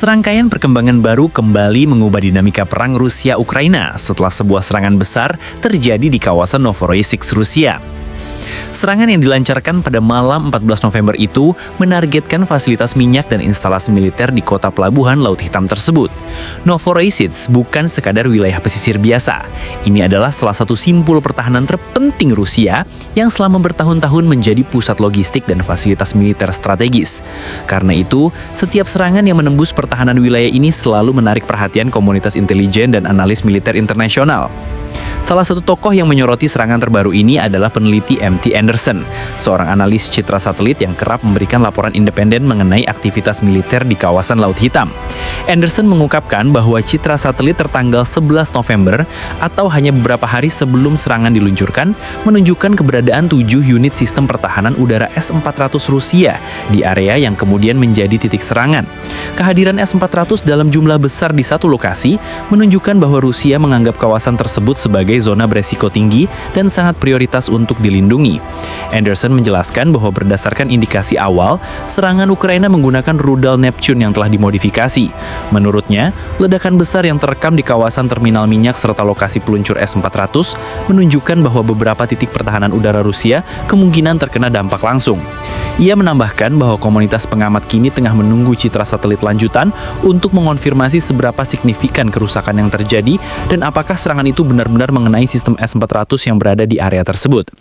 Serangkaian perkembangan baru kembali mengubah dinamika perang Rusia-Ukraina setelah sebuah serangan besar terjadi di kawasan Novorossiysk, Rusia. Serangan yang dilancarkan pada malam 14 November itu menargetkan fasilitas minyak dan instalasi militer di kota pelabuhan Laut Hitam tersebut. Novorossiysk bukan sekadar wilayah pesisir biasa. Ini adalah salah satu simpul pertahanan terpenting Rusia yang selama bertahun-tahun menjadi pusat logistik dan fasilitas militer strategis. Karena itu, setiap serangan yang menembus pertahanan wilayah ini selalu menarik perhatian komunitas intelijen dan analis militer internasional. Salah satu tokoh yang menyoroti serangan terbaru ini adalah peneliti M.T. Anderson, seorang analis citra satelit yang kerap memberikan laporan independen mengenai aktivitas militer di kawasan Laut Hitam. Anderson mengungkapkan bahwa citra satelit tertanggal 11 November atau hanya beberapa hari sebelum serangan diluncurkan menunjukkan keberadaan 7 unit sistem pertahanan udara S-400 Rusia di area yang kemudian menjadi titik serangan. Kehadiran S-400 dalam jumlah besar di satu lokasi menunjukkan bahwa Rusia menganggap kawasan tersebut sebagai zona beresiko tinggi dan sangat prioritas untuk dilindungi. Anderson menjelaskan bahwa berdasarkan indikasi awal, serangan Ukraina menggunakan rudal Neptune yang telah dimodifikasi. Menurutnya, ledakan besar yang terekam di kawasan terminal minyak serta lokasi peluncur S-400 menunjukkan bahwa beberapa titik pertahanan udara Rusia kemungkinan terkena dampak langsung. Ia menambahkan bahwa komunitas pengamat kini tengah menunggu citra satelit lanjutan untuk mengonfirmasi seberapa signifikan kerusakan yang terjadi dan apakah serangan itu benar-benar mengenai sistem S-400 yang berada di area tersebut.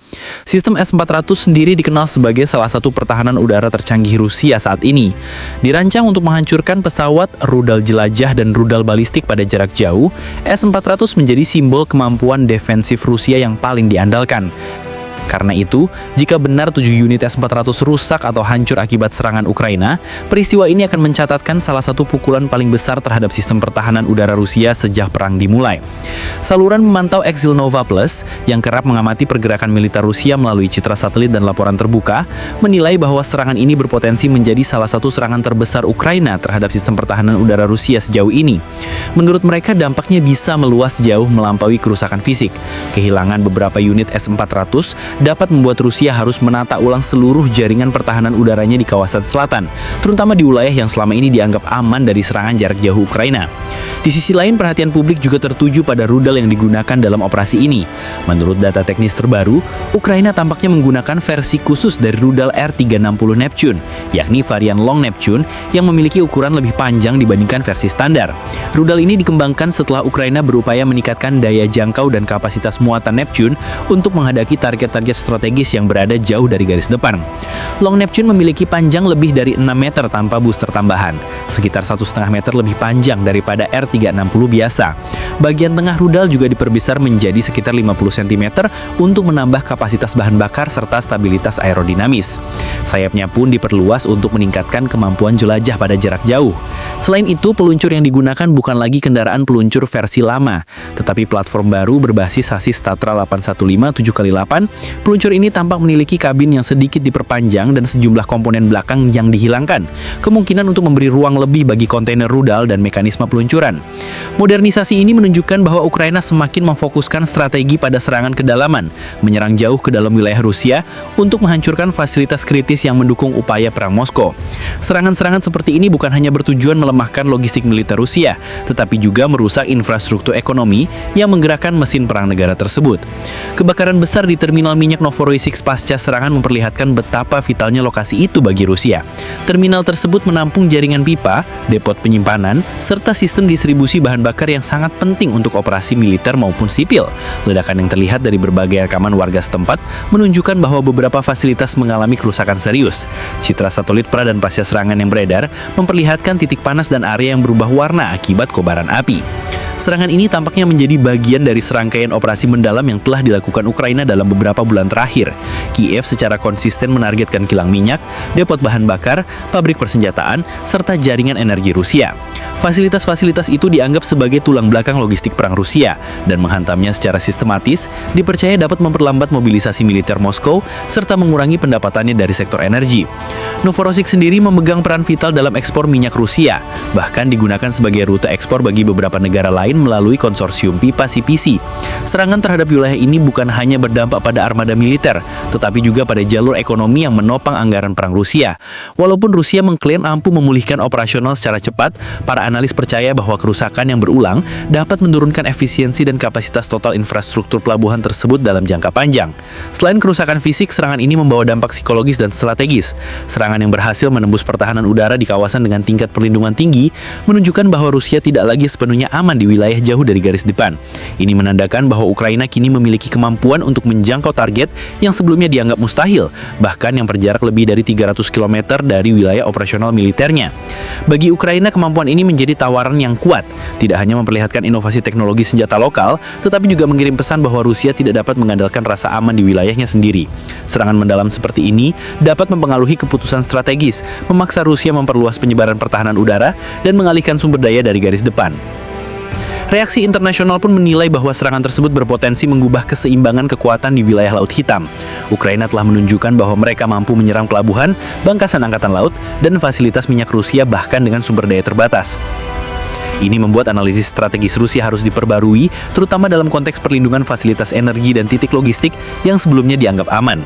Sistem S-400 sendiri dikenal sebagai salah satu pertahanan udara tercanggih Rusia saat ini. Dirancang untuk menghancurkan pesawat, rudal jelajah, dan rudal balistik pada jarak jauh, S-400 menjadi simbol kemampuan defensif Rusia yang paling diandalkan. Karena itu, jika benar 7 unit S-400 rusak atau hancur akibat serangan Ukraina, peristiwa ini akan mencatatkan salah satu pukulan paling besar terhadap sistem pertahanan udara Rusia sejak perang dimulai. Saluran pemantau Exil Nova Plus, yang kerap mengamati pergerakan militer Rusia melalui citra satelit dan laporan terbuka, menilai bahwa serangan ini berpotensi menjadi salah satu serangan terbesar Ukraina terhadap sistem pertahanan udara Rusia sejauh ini. Menurut mereka, dampaknya bisa meluas jauh melampaui kerusakan fisik. Kehilangan beberapa unit S-400 dapat membuat Rusia harus menata ulang seluruh jaringan pertahanan udaranya di kawasan selatan, terutama di wilayah yang selama ini dianggap aman dari serangan jarak jauh Ukraina. Di sisi lain, perhatian publik juga tertuju pada rudal yang digunakan dalam operasi ini. Menurut data teknis terbaru, Ukraina tampaknya menggunakan versi khusus dari rudal R-360 Neptune, yakni varian Long Neptune yang memiliki ukuran lebih panjang dibandingkan versi standar. Rudal ini dikembangkan setelah Ukraina berupaya meningkatkan daya jangkau dan kapasitas muatan Neptune untuk menghadapi target-target strategis yang berada jauh dari garis depan. Long Neptune memiliki panjang lebih dari 6 meter tanpa booster tambahan, sekitar 1,5 meter lebih panjang daripada R-360 biasa. Bagian tengah rudal juga diperbesar menjadi sekitar 50 cm untuk menambah kapasitas bahan bakar serta stabilitas aerodinamis. Sayapnya pun diperluas untuk meningkatkan kemampuan jelajah pada jarak jauh. Selain itu, peluncur yang digunakan bukan lagi kendaraan peluncur versi lama, tetapi platform baru berbasis sasis Tatra 815 7x8. Peluncur ini tampak memiliki kabin yang sedikit diperpanjang dan sejumlah komponen belakang yang dihilangkan, kemungkinan untuk memberi ruang lebih bagi kontainer rudal dan mekanisme peluncuran. Modernisasi ini menunjukkan bahwa Ukraina semakin memfokuskan strategi pada serangan kedalaman, menyerang jauh ke dalam wilayah Rusia untuk menghancurkan fasilitas kritis yang mendukung upaya perang Moskow. Serangan-serangan seperti ini bukan hanya bertujuan melemahkan logistik militer Rusia, tetapi juga merusak infrastruktur ekonomi yang menggerakkan mesin perang negara tersebut. Kebakaran besar di terminal minyak Novorossiysk pasca serangan memperlihatkan betapa vitalnya lokasi itu bagi Rusia. Terminal tersebut menampung jaringan pipa, depot penyimpanan, serta sistem distribusi bahan bakar yang sangat penting untuk operasi militer maupun sipil. Ledakan yang terlihat dari berbagai rekaman warga setempat menunjukkan bahwa beberapa fasilitas mengalami kerusakan serius. Citra satelit pra dan pasca serangan yang beredar memperlihatkan titik panas dan area yang berubah warna akibat kobaran api. Serangan ini tampaknya menjadi bagian dari serangkaian operasi mendalam yang telah dilakukan Ukraina dalam beberapa bulan terakhir. Kiev secara konsisten menargetkan kilang minyak, depot bahan bakar, pabrik persenjataan, serta jaringan energi Rusia. Fasilitas-fasilitas itu dianggap sebagai tulang belakang logistik perang Rusia, dan menghantamnya secara sistematis dipercaya dapat memperlambat mobilisasi militer Moskow serta mengurangi pendapatannya dari sektor energi. Novorossiysk sendiri memegang peran vital dalam ekspor minyak Rusia, bahkan digunakan sebagai rute ekspor bagi beberapa negara lain lain melalui konsorsium pipa CPC. Serangan terhadap wilayah ini bukan hanya berdampak pada armada militer, tetapi juga pada jalur ekonomi yang menopang anggaran perang Rusia. Walaupun Rusia mengklaim mampu memulihkan operasional secara cepat, para analis percaya bahwa kerusakan yang berulang dapat menurunkan efisiensi dan kapasitas total infrastruktur pelabuhan tersebut dalam jangka panjang. Selain kerusakan fisik, serangan ini membawa dampak psikologis dan strategis. Serangan yang berhasil menembus pertahanan udara di kawasan dengan tingkat perlindungan tinggi menunjukkan bahwa Rusia tidak lagi sepenuhnya aman di wilayah jauh dari garis depan. Ini menandakan bahwa Ukraina kini memiliki kemampuan untuk menjangkau target yang sebelumnya dianggap mustahil, bahkan yang berjarak lebih dari 300 km dari wilayah operasional militernya. Bagi Ukraina, kemampuan ini menjadi tawaran yang kuat, tidak hanya memperlihatkan inovasi teknologi senjata lokal, tetapi juga mengirim pesan bahwa Rusia tidak dapat mengandalkan rasa aman di wilayahnya sendiri. Serangan mendalam seperti ini dapat mempengaruhi keputusan strategis, memaksa Rusia memperluas penyebaran pertahanan udara dan mengalihkan sumber daya dari garis depan. Reaksi internasional pun menilai bahwa serangan tersebut berpotensi mengubah keseimbangan kekuatan di wilayah Laut Hitam. Ukraina telah menunjukkan bahwa mereka mampu menyerang pelabuhan, bangkasan angkatan laut, dan fasilitas minyak Rusia bahkan dengan sumber daya terbatas. Ini membuat analisis strategis Rusia harus diperbarui, terutama dalam konteks perlindungan fasilitas energi dan titik logistik yang sebelumnya dianggap aman.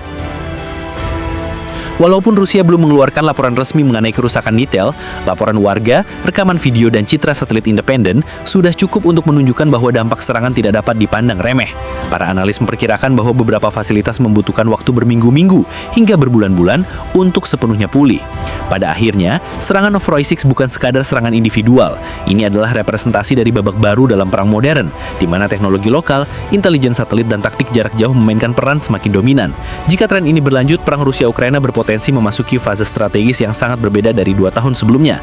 Walaupun Rusia belum mengeluarkan laporan resmi mengenai kerusakan detail, laporan warga, rekaman video, dan citra satelit independen sudah cukup untuk menunjukkan bahwa dampak serangan tidak dapat dipandang remeh. Para analis memperkirakan bahwa beberapa fasilitas membutuhkan waktu berminggu-minggu hingga berbulan-bulan untuk sepenuhnya pulih. Pada akhirnya, serangan Novorossiysk bukan sekadar serangan individual. Ini adalah representasi dari babak baru dalam perang modern, di mana teknologi lokal, intelijen satelit, dan taktik jarak jauh memainkan peran semakin dominan. Jika tren ini berlanjut, perang Rusia-Ukraina berpotensi memasuki fase strategis yang sangat berbeda dari 2 tahun sebelumnya.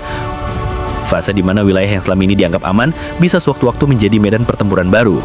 Fase di mana wilayah yang selama ini dianggap aman bisa sewaktu-waktu menjadi medan pertempuran baru.